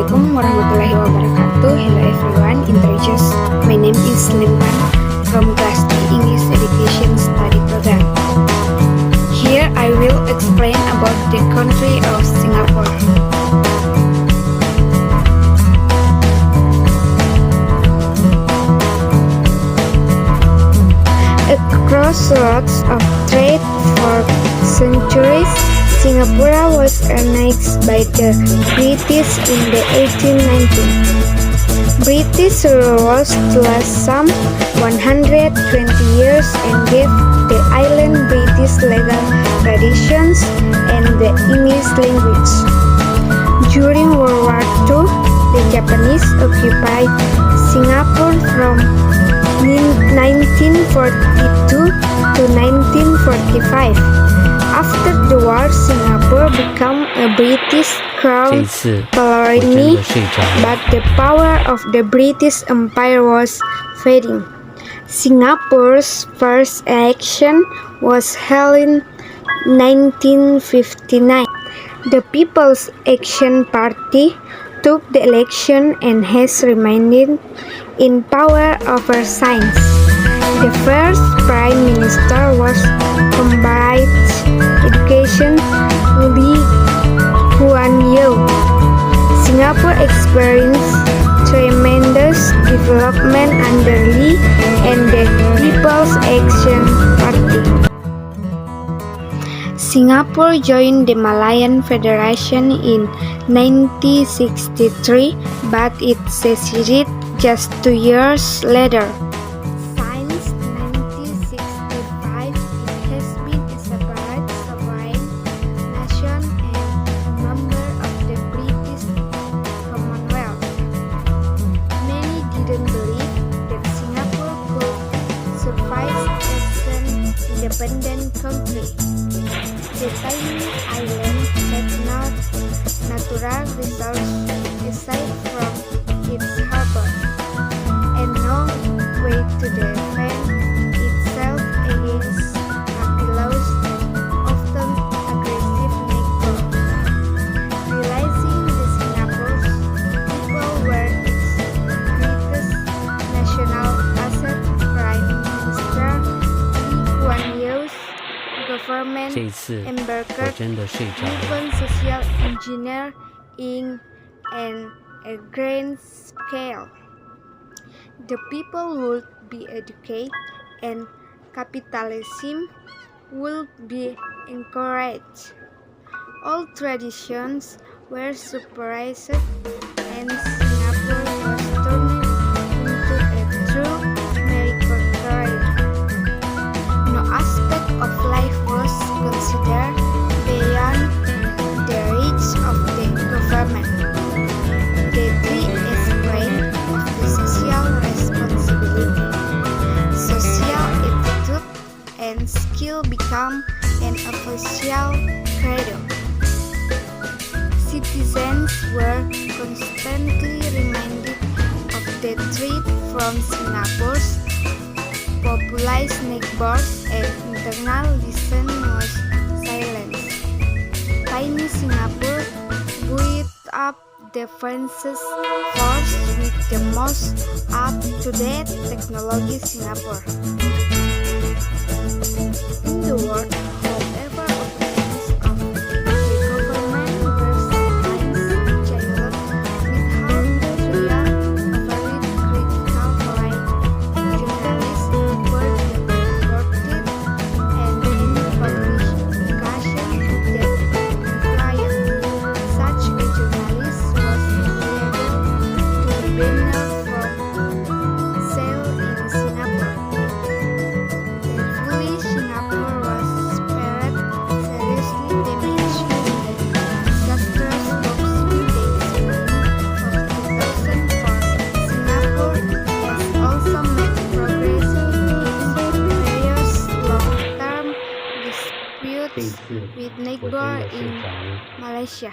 Assalamualaikum warahmatullahi wabarakatuh. Hello everyone, introduce. My name is Limpan from Class 3 English Education Study Program. Here I will explain about the country of Singapore. A crossroads of trade for centuries, Singapore was annexed by the British in the 1819. British rule was to last some 120 years and gave the island British legal traditions and the English language. During World War II, the Japanese occupied Singapore from 1942 to 1945. After the war, Singapore became a British crown colony, but the power of the British Empire was fading. Singapore's first election was held in 1959. The People's Action Party took the election and has remained in power ever since. The first Prime Minister was Combined Education Lee Kuan Yew. Singapore experienced tremendous development under Lee and the People's Action Party. Singapore joined the Malayan Federation in 1963, but it seceded just 2 years later. Since 1965, it has been a separate sovereign nation and a member of the British Commonwealth. Many didn't believe that Singapore could survive as an independent country. The tiny island had no natural resources aside from its harbor, and no way to defend itself against Matilda's and often aggressive neighbor. Realizing the Singapore's people were its greatest national asset, Prime Minister Lee Kuan Yew's government embarked on social engineering on a grand scale. The people would be educated and capitalism would be encouraged. All traditions were suppressed and Singapore was turned into a true meritocracy. No aspect of life was considered beyond the reach of the government. The three aspects of the social responsibility, social attitude, and skill become an official credo. Citizens were constantly reminded of the threat from Singapore's populous neighbors, and internal dissent was silenced. Tiny Singapore built up defenses force with the most up-to-date technology. Singapore. In the world, whatever opinions of the government were sometimes challenged with hard material, overly critical right. Journalists were deported and any publication that implied such a journalist was liable to be banned from sale in Singapore. Thankfully, Singapore was spared seriously damaged in the disastrous Boxing Day tsunami of 2004. Singapore has also made progress in its various long-term disputes with neighbors in Malaysia.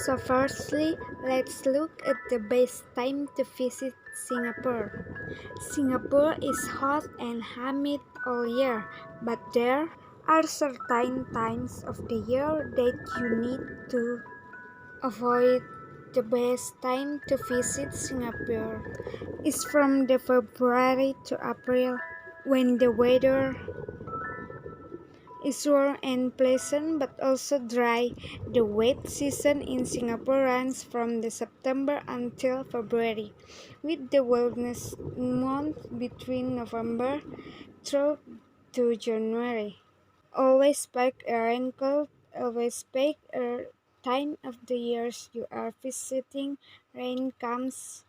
So firstly, let's look at the best time to visit Singapore. Singapore is hot and humid all year, but there Are certain times of the year that you need to avoid. The best time to visit Singapore is from the February to April when the weather is warm and pleasant but also dry. The wet season in Singapore runs from the September until February, with the wilderness month between November through to January. Always pack a raincoat. Always pack a time of the years you are visiting. Rain comes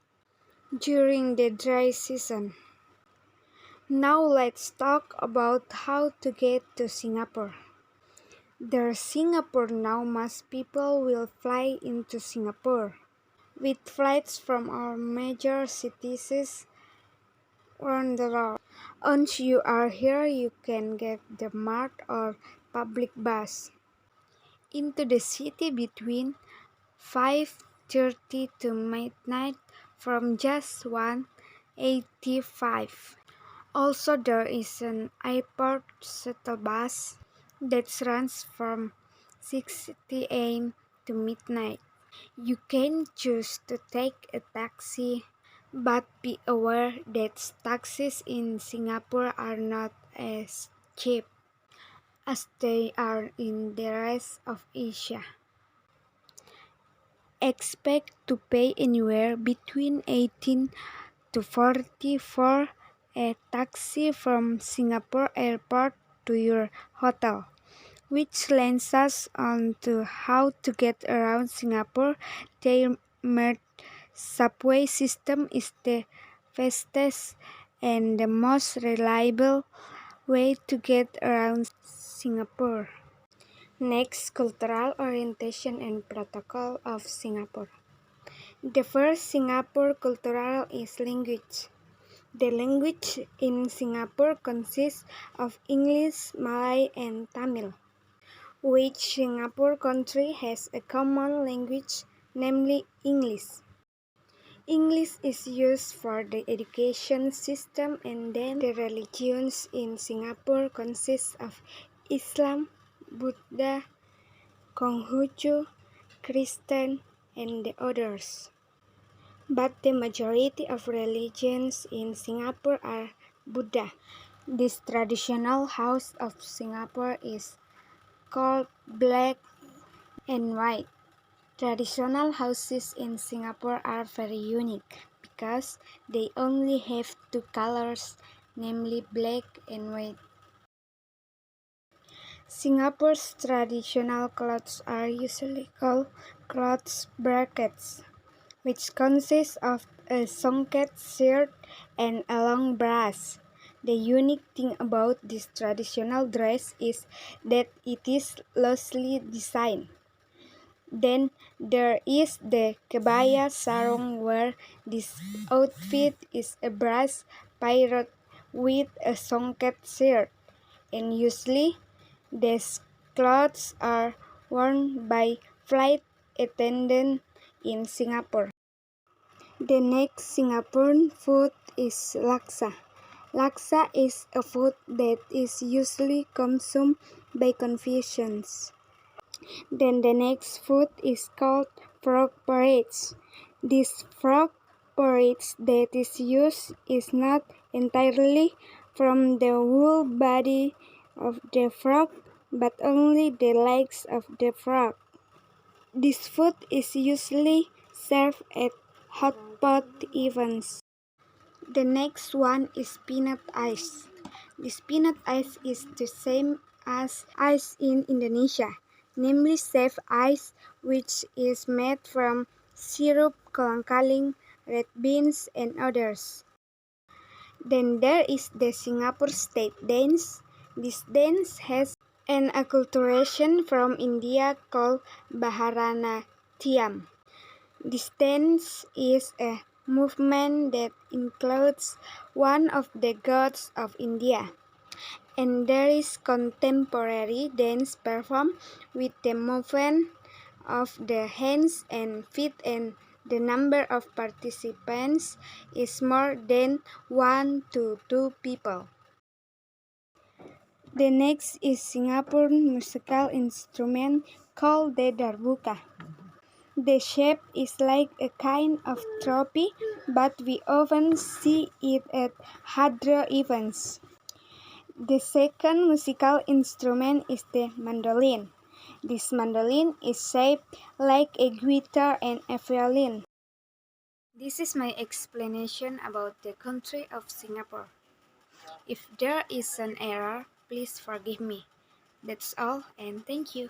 during the dry season. Now let's talk about how to get to Singapore. There's Singapore now. Most people will fly into Singapore. With flights from our major cities around the world. Once you are here, you can get the MART or public bus into the city between 5:30 to midnight from just 185. Also, there is an airport shuttle bus that runs from 6 a.m. to midnight. You can choose to take a taxi, but be aware that taxis in Singapore are not as cheap as they are in the rest of Asia. Expect to pay anywhere between 18 to 40 for a taxi from Singapore Airport to your hotel, which leads us on to how to get around Singapore. Their merged subway system is the fastest and the most reliable way to get around Singapore. Next, cultural orientation and protocol of Singapore. The first Singapore cultural is language. The language in Singapore consists of English, Malay, and Tamil. Which Singapore country has a common language, namely English. English is used for the education system, and then the religions in Singapore consist of Islam, Buddha, Konghucu, Christian, and the others. But the majority of religions in Singapore are Buddha. This traditional house of Singapore is called black and white. Traditional houses in Singapore are very unique because they only have two colors, namely black and white. Singapore's traditional clothes are usually called clothes brackets, which consist of a songket shirt and a long brass. The unique thing about this traditional dress is that it is loosely designed. Then there is the kebaya sarong, where this outfit is a brass pirate with a songket shirt, and usually these clothes are worn by flight attendants in Singapore. The next Singaporean food is laksa. Laksa is a food that is usually consumed by Confucians. Then the next food is called frog porridge. This frog porridge that is used is not entirely from the whole body of the frog, but only the legs of the frog. This food is usually served at hot pot events. The next one is peanut ice. This peanut ice is the same as ice in Indonesia, namely shaved ice, which is made from syrup, kolang-kaling, red beans, and others. Then there is the Singapore state dance. This dance has an acculturation from India called Bharatanatyam. This dance is a movement that includes one of the gods of India. And there is contemporary dance performed with the movement of the hands and feet, and the number of participants is more than 1 to 2 people. The next is Singapore musical instrument called the darbuka. The shape is like a kind of trophy, but we often see it at Hadra events. The second musical instrument is the mandolin. This mandolin is shaped like a guitar and a violin. This is my explanation about the country of Singapore. If there is an error, please forgive me. That's all, and thank you.